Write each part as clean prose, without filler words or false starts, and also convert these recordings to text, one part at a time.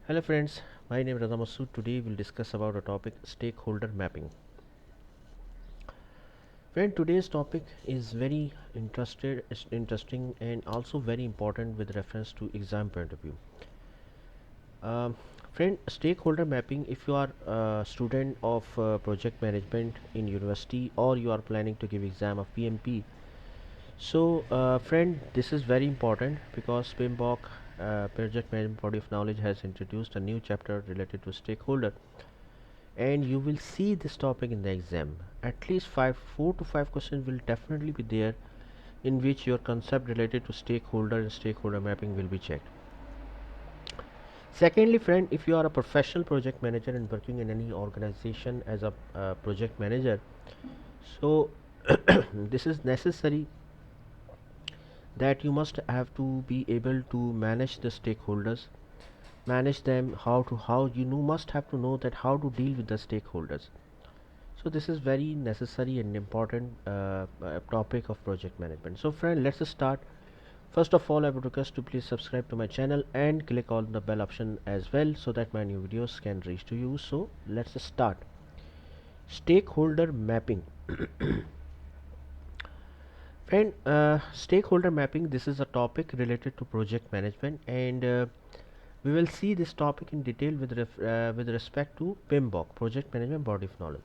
Hello friends, my name is Radha Masood. Today we'll discuss about a topic stakeholder mapping. Friend, today's topic is very interesting and also very important with reference to exam point of view. Um, Friend, stakeholder mapping, if you are a student of project management in university or you are planning to give exam of PMP, so friend, this is very important because PMBOK project management body of knowledge has introduced a new chapter related to stakeholder, and you will see this topic in the exam. At least 4 to 5 questions will definitely be there in which your concept related to stakeholder and stakeholder mapping will be checked. Secondly, friend, if you are a professional project manager and working in any organization as a project manager, so this is necessary that you must have to be able to manage the stakeholders, manage them, how you know must have to know that how to deal with the stakeholders. So this is very necessary and important topic of project management. So friend, let's start. First of all, I would request to please subscribe to my channel and click on the bell option as well so that my new videos can reach to you. So let's start. Stakeholder mapping. Friend, stakeholder mapping, this is a topic related to project management, and we will see this topic in detail with respect to PMBOK, project management body of knowledge.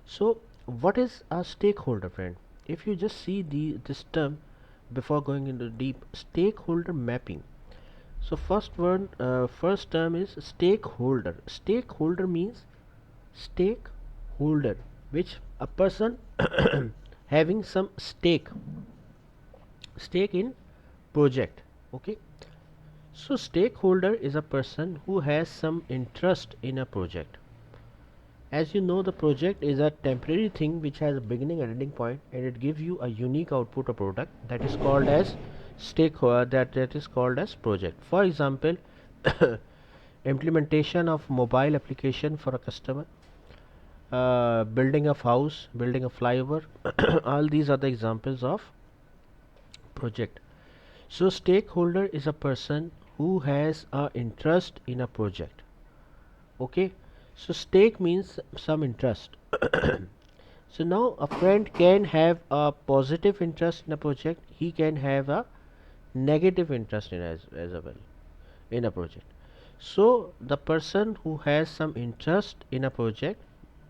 So what is a stakeholder, friend? If you just see this term before going into deep, stakeholder mapping. So first term is stakeholder. Stakeholder means stakeholder, which a person having some stake in project. Okay. So stakeholder is a person who has some interest in a project. As you know, the project is a temporary thing which has a beginning and ending point, and it gives you a unique output or product that is called as stakeholder, that is called as project. For example, implementation of mobile application for a customer, building a house, building a flyover, all these are the examples of project. So stakeholder is a person who has a interest in a project. Okay, so stake means some interest. So now a friend can have a positive interest in a project, he can have a negative interest in as well in a project. So the person who has some interest in a project,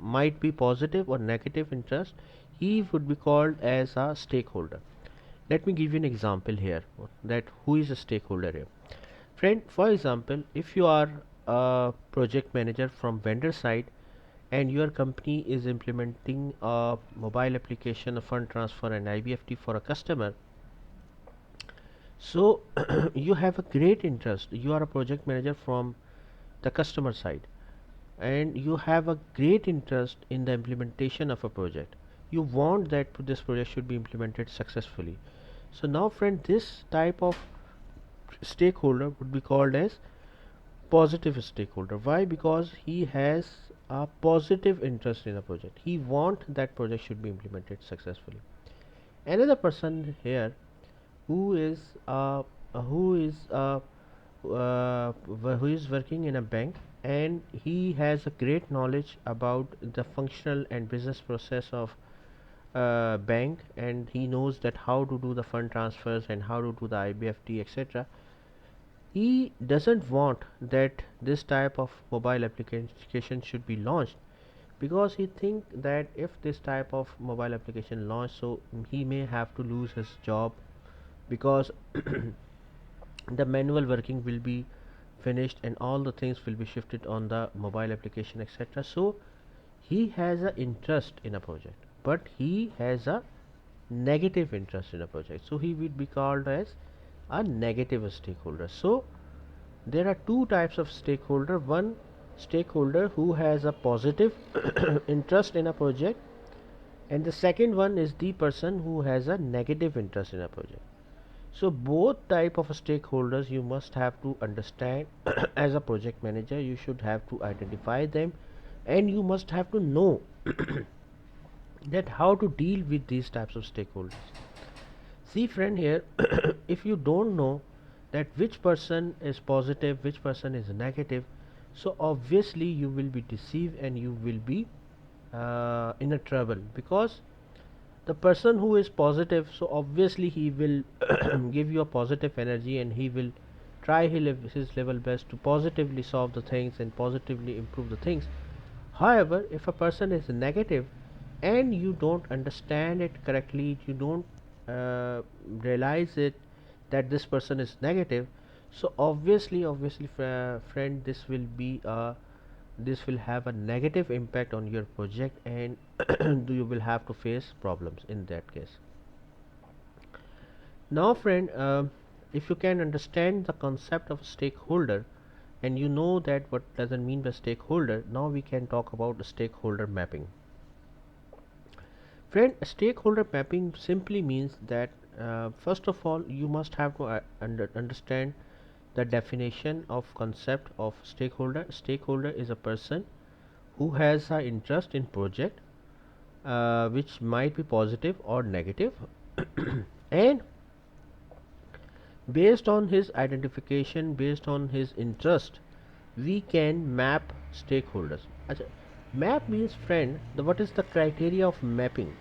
might be positive or negative interest, he would be called as a stakeholder. Let me give you an example here, that who is a stakeholder here. Friend, for example, if you are a project manager from vendor side and your company is implementing a mobile application, a fund transfer and IBFT for a customer, so you have a great interest, you are a project manager from the customer side, and you have a great interest in the implementation of a project. You want that this project should be implemented successfully. So now friend, this type of stakeholder would be called as positive stakeholder. Why? Because he has a positive interest in a project, he want that project should be implemented successfully. Another person here who is who is who is working in a bank, and he has a great knowledge about the functional and business process of bank, and he knows that how to do the fund transfers and how to do the IBFT, etc. He doesn't want that this type of mobile application should be launched, because he think that if this type of mobile application launch, so he may have to lose his job, because the manual working will be finished and all the things will be shifted on the mobile application, etc. So he has an interest in a project, but he has a negative interest in a project, so he will be called as a negative stakeholder. So there are two types of stakeholder. One, stakeholder who has a positive interest in a project, and the second one is the person who has a negative interest in a project. So both type of stakeholders you must have to understand. As a project manager, you should have to identify them, and you must have to know that how to deal with these types of stakeholders. See friend, here if you don't know that which person is positive, which person is negative. So obviously you will be deceived and you will be in a trouble, because the person who is positive, so obviously he will give you a positive energy, and he will try his level best to positively solve the things and positively improve the things. However, if a person is negative and you don't understand it correctly, you don't realize it that this person is negative, so obviously friend, this will have a negative impact on your project, and you will have to face problems in that case. Now friend, if you can understand the concept of stakeholder, and you know that what does it mean by stakeholder, now we can talk about stakeholder mapping. Friend, stakeholder mapping simply means that first of all you must have to understand the definition of concept of stakeholder. Stakeholder is a person who has an interest in project, which might be positive or negative, and based on his identification, based on his interest, we can map stakeholders. Acha, map means friend, what is the criteria of mapping?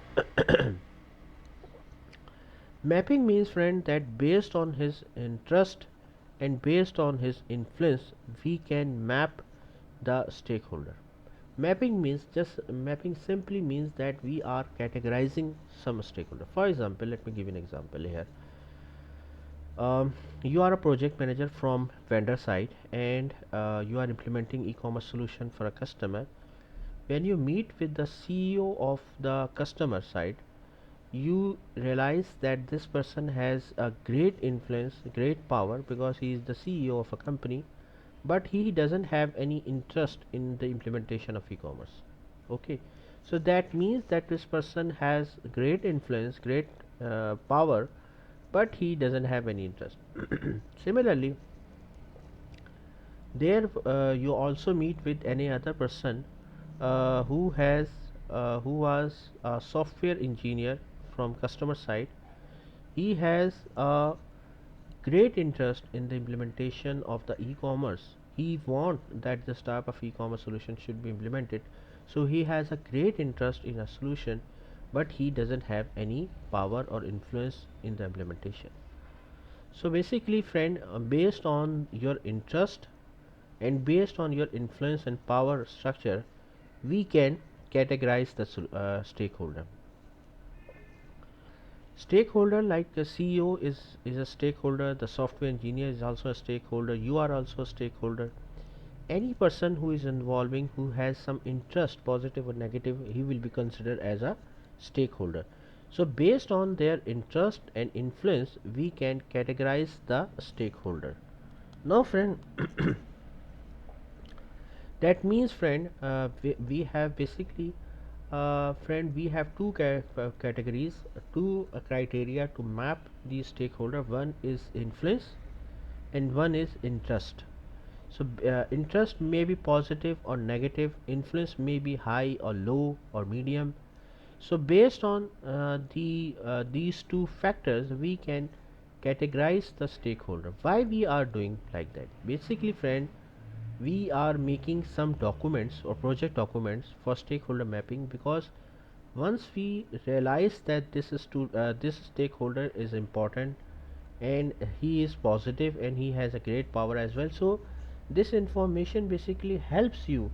Mapping means friend that based on his interest and based on his influence, we can map the stakeholder. Mapping simply means that we are categorizing some stakeholder. For example, let me give you an example here. You are a project manager from vendor side, and you are implementing e-commerce solution for a customer. When you meet with the CEO of the customer side, you realize that this person has a great influence, great power, because he is the CEO of a company, but he doesn't have any interest in the implementation of e-commerce. Okay, so that means that this person has great influence, great power, but he doesn't have any interest. Similarly, there you also meet with any other person who was a software engineer from customer side. He has a great interest in the implementation of the e-commerce. He want that this type of e-commerce solution should be implemented, so he has a great interest in a solution, but he doesn't have any power or influence in the implementation. So basically friend, based on your interest and based on your influence and power structure, we can categorize the stakeholder. Stakeholder like the CEO is a stakeholder, the software engineer is also a stakeholder, you are also a stakeholder. Any person who is involving, who has some interest, positive or negative, he will be considered as a stakeholder. So based on their interest and influence, we can categorize the stakeholder. Now friend, that means friend, we have basically friend, we have two categories, two criteria to map the stakeholder. One is influence and one is interest. So interest may be positive or negative, influence may be high or low or medium. So based on these two factors, we can categorize the stakeholder. Why we are doing like that? Basically friend, we are making some documents or project documents for stakeholder mapping, because once we realize that this stakeholder is important and he is positive and he has a great power as well, so this information basically helps you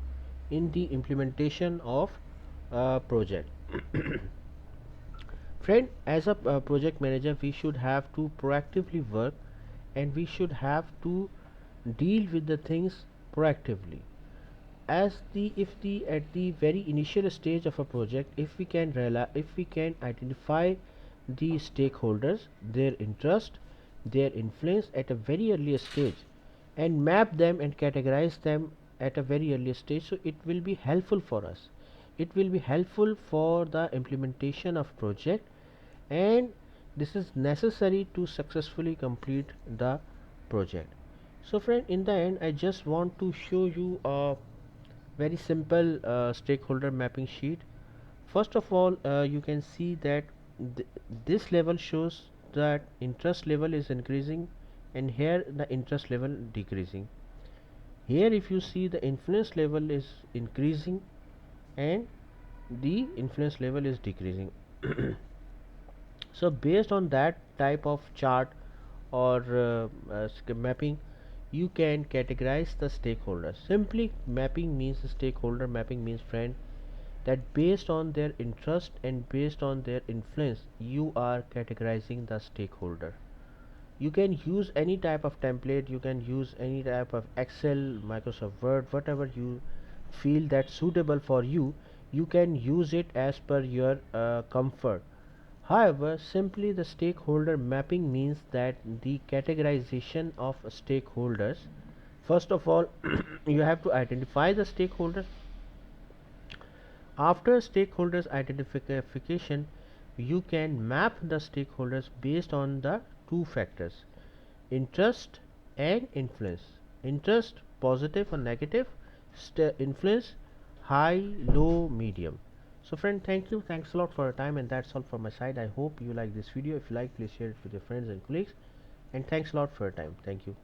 in the implementation of project. Friend, as a project manager, we should have to proactively work, and we should have to deal with the things proactively. As the if the at the very initial stage of a project, if we can identify the stakeholders, their interest, their influence at a very early stage, and map them and categorize them at a very early stage, so it will be helpful for us. It will be helpful for the implementation of project, and this is necessary to successfully complete the project. So friend, in the end, I just want to show you a very simple stakeholder mapping sheet. First of all, you can see that th this level shows that interest level is increasing and here the interest level decreasing. Here if you see, the influence level is increasing and the influence level is decreasing. So based on that type of chart or mapping, you can categorize the stakeholders. Simply mapping means stakeholder, mapping means friend, that based on their interest and based on their influence you are categorizing the stakeholder. You can use any type of template, you can use any type of Excel, Microsoft Word, whatever you feel that suitable for you, you can use it as per your comfort. However, simply the stakeholder mapping means that the categorization of stakeholders. First of all, you have to identify the stakeholder. After stakeholders identification, you can map the stakeholders based on the two factors: interest and influence. Interest positive or negative, influence high, low, medium. So friend, thank you, thanks a lot for your time, and that's all from my side. I hope you like this video. If you like, please share it with your friends and colleagues, and thanks a lot for your time. Thank you.